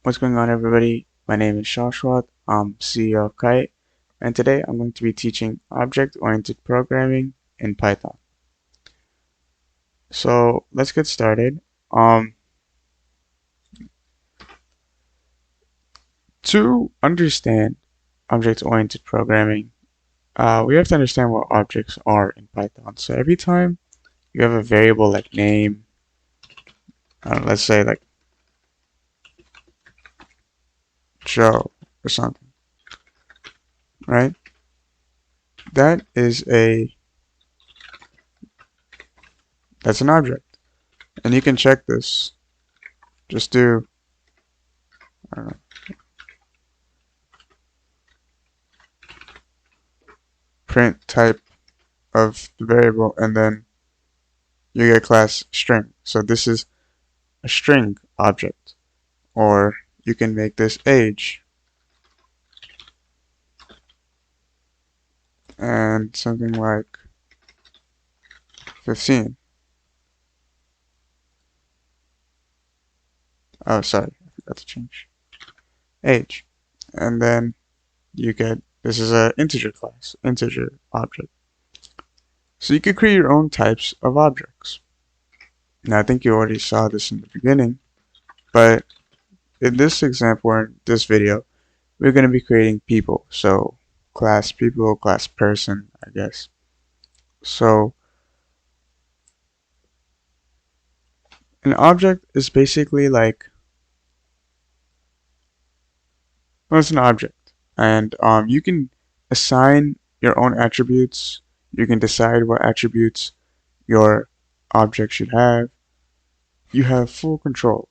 What's going on, everybody? My name is Shashwat. I'm CEO of Kite, and today I'm going to be teaching object-oriented programming in Python. So let's get started. To understand object-oriented programming, we have to understand what objects are in Python. So every time you have a variable like name, let's say like Joe or something, right? That's an object, and you can check this. Just do, I don't know, print type of the variable, and then you get class string. So this is a string object. Or you can make this age and something like 15. Oh, sorry, I forgot to change age. And then you get, this is an integer class, integer object. So you could create your own types of objects. Now I think you already saw this in the beginning, but in this example, or in this video, we're going to be creating people. So class people, class person, I guess. So an object is basically like, well, it's an object, and you can assign your own attributes. You can decide what attributes your object should have. You have full control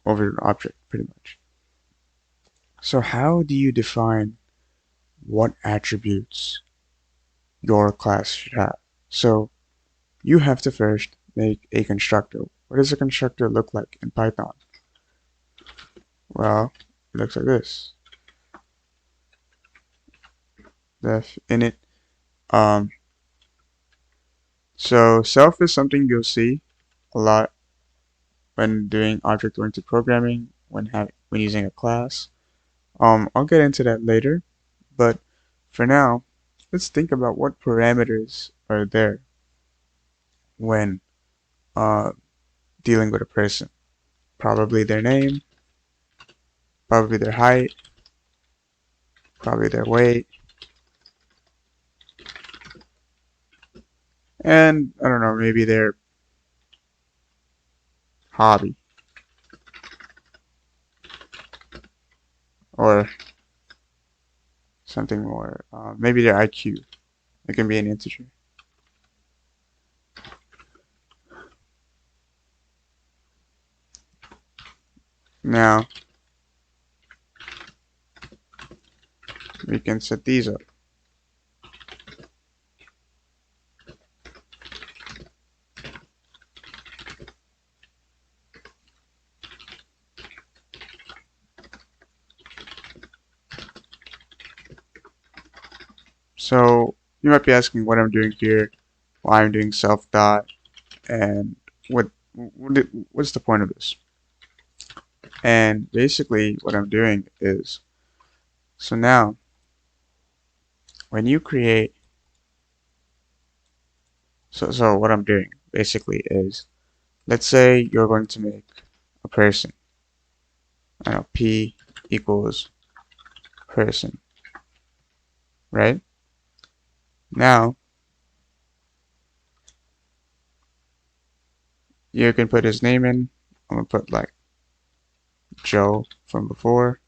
over your object, pretty much. So how do you define what attributes your class should have? So you have to first make a constructor. What does a constructor look like in Python? Well, it looks like this. Def init. So self is something you'll see a lot when doing object-oriented programming, when using a class. I'll get into that later, but for now, let's think about what parameters are there when uh, dealing with a person. Probably their name, probably their height, probably their weight, and I don't know, maybe their hobby, or something more, maybe their IQ. It can be an integer. Now, we can set these up. So you might be asking what I'm doing here, why I'm doing self dot, and what's the point of this? And basically what I'm doing is, so now when you create, so what I'm doing basically is, let's say you're going to make a person. I know P equals person, right? Now you can put his name in. I'm gonna put like Joe from before.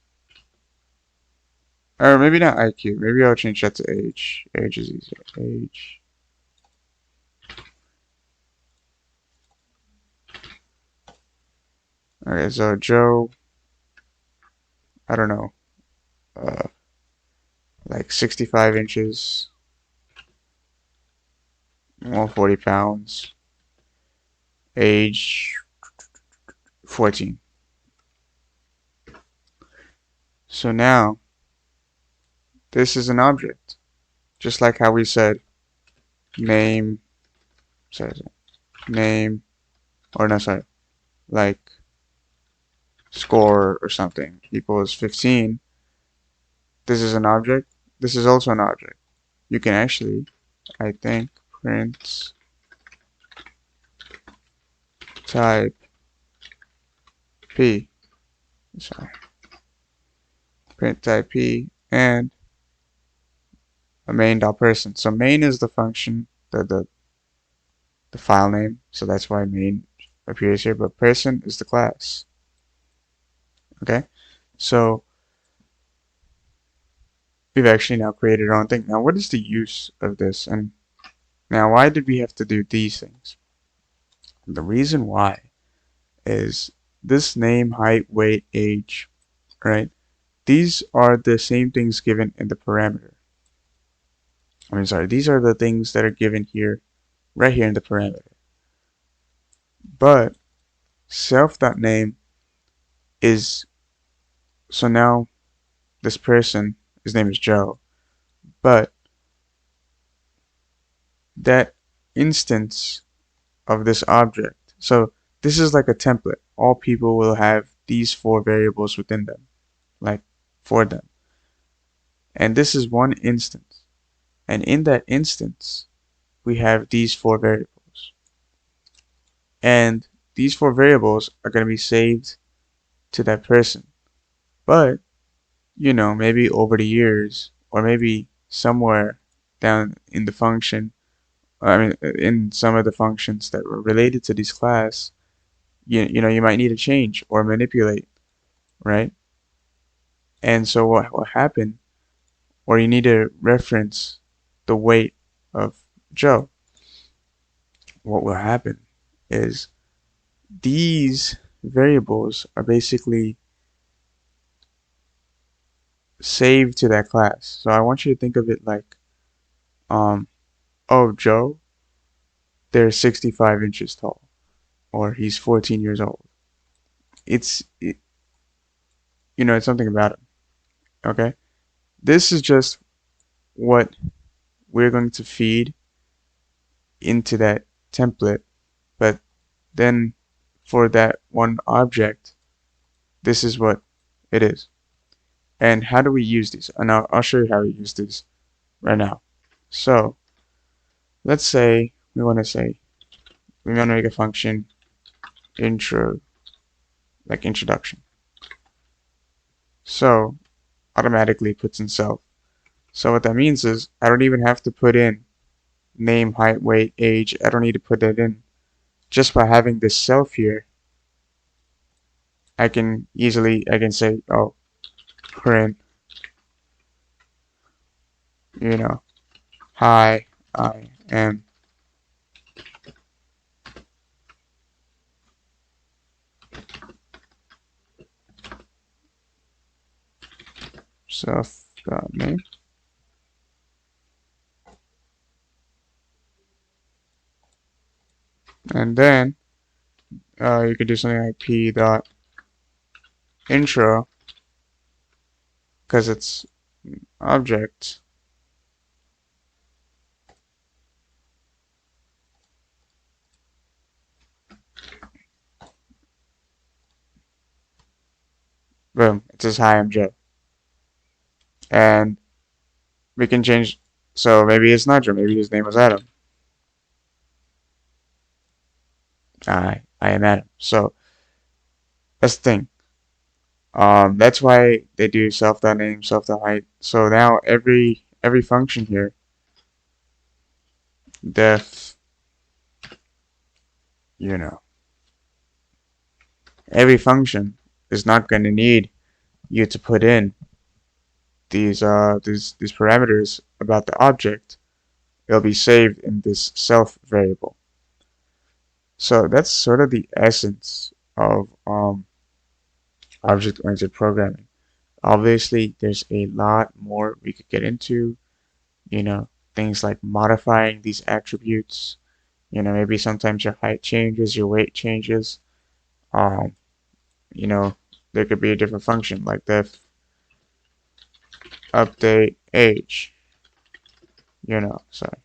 Or maybe not IQ. Maybe I'll change that to age. Age is easier. Age. Okay, so Joe, I don't know, uh, like 65 inches, 140 pounds, age 14. So now, this is an object. Just like how we said name, sorry, name, or no, sorry, like score or something equals 15, this is an object. This is also an object. You can actually, I think, print type P. Sorry, print type P and a main.person. So main is the function, the file name. So that's why main appears here. But person is the class. Okay. So we've actually now created our own thing. Now, what is the use of this? And now, why did we have to do these things? The reason why is this name, height, weight, age, right? These are the same things given in the parameter. Sorry, these are the things that are given here, right here in the parameter. But self.name is, so now this person, his name is Joe, but that instance of this object, so this is like a template. All people will have these 4 variables within them, like for them. And this is one instance. And in that instance, we have these 4 variables. And these 4 variables are going to be saved to that person. But, maybe over the years, or maybe somewhere down in the function, in some of the functions that were related to this class, you might need to change or manipulate, right? And so what happened, or you need to reference the weight of Joe. What will happen is these variables are basically saved to that class. So I want you to think of it like, oh, Joe, they're 65 inches tall, or he's 14 years old. It's something about him. Okay, this is just what we're going to feed into that template, but then for that one object, this is what it is. And how do we use these? And I'll show you how we use these right now. So let's say we want to make a function intro, like introduction. So automatically puts in self. So what that means is I don't even have to put in name, height, weight, age. I don't need to put that in. Just by having this self here, I can say, oh, print, hi, I am self.name. And then you could do something like p dot intro, because it's object. Boom, it says hi, I'm Joe. And we can change, so maybe it's not Joe, maybe his name was Adam. I am Adam. So that's the thing. That's why they do self.name, self.height. So now every function here, def, every function is not going to need you to put in these parameters about the object. It'll be saved in this self variable. So that's sort of the essence of object-oriented programming. Obviously, there's a lot more we could get into, things like modifying these attributes. Maybe sometimes your height changes, your weight changes. Um, you know, there could be a different function like the update age, sorry.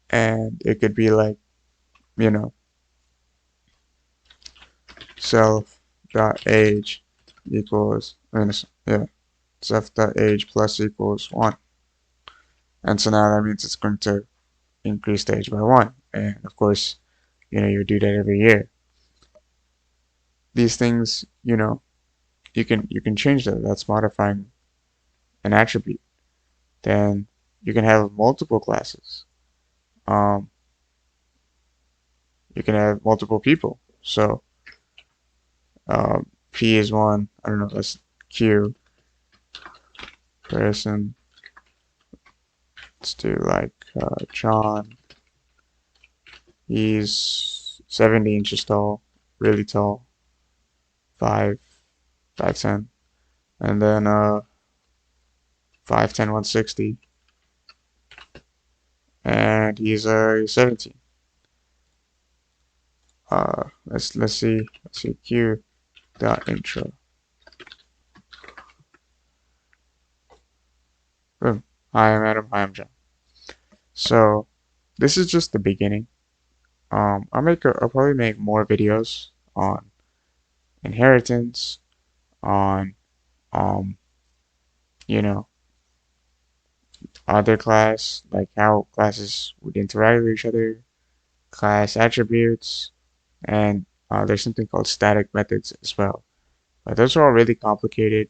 And it could be like, you know, self dot age equals, yeah, self dot age plus equals 1. And so now that means it's going to increase the age by 1. And of course, you do that every year. These things, you can change that. That's modifying an attribute. Then you can have multiple classes. Um, you can have multiple people. So P is one. I don't know. Let's Q person. Let's do like John. He's 70 inches tall, really tall, 5, 5'10", and then 5'10", 160, and he's 17. Let's see Q dot intro. Boom. Hi, I'm Adam. Hi, I'm John. So this is just the beginning. I'll probably make more videos on inheritance, on um, you know, other class, like how classes would interact with each other, class attributes, and there's something called static methods as well. But those are all really complicated.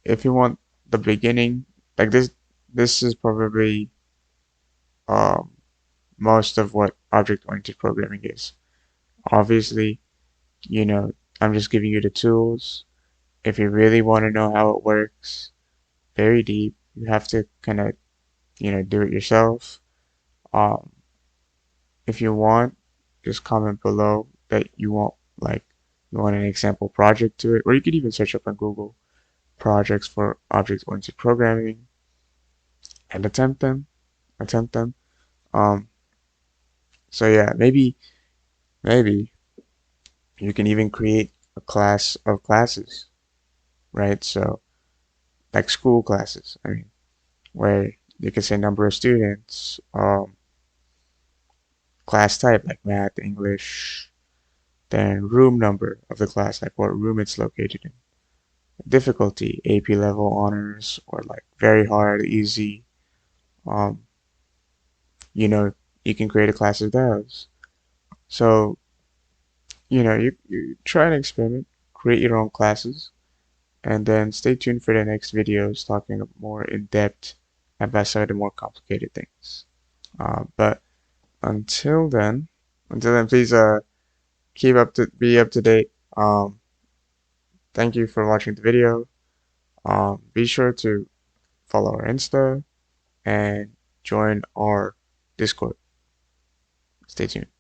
If you want the beginning, like this is probably um, most of what object-oriented programming is. Obviously, you know, I'm just giving you the tools. If you really want to know how it works, very deep, you have to kind of, do it yourself. Um, if you want, just comment below that you want an example project to it, or you could even search up on Google projects for object-oriented programming and attempt them. Attempt them. Um, so yeah, maybe you can even create a class of classes, right? So like school classes. I mean, where you can say number of students, class type like math, English, then room number of the class, like what room it's located in, difficulty, AP level, honors, or like very hard, easy. Um, you know, you can create a class of those. So, you try and experiment, create your own classes, and then stay tuned for the next videos talking more in depth about some of the more complicated things. But until then, please be up to date. Thank you for watching the video. Be sure to follow our Insta and join our Discord. Stay tuned.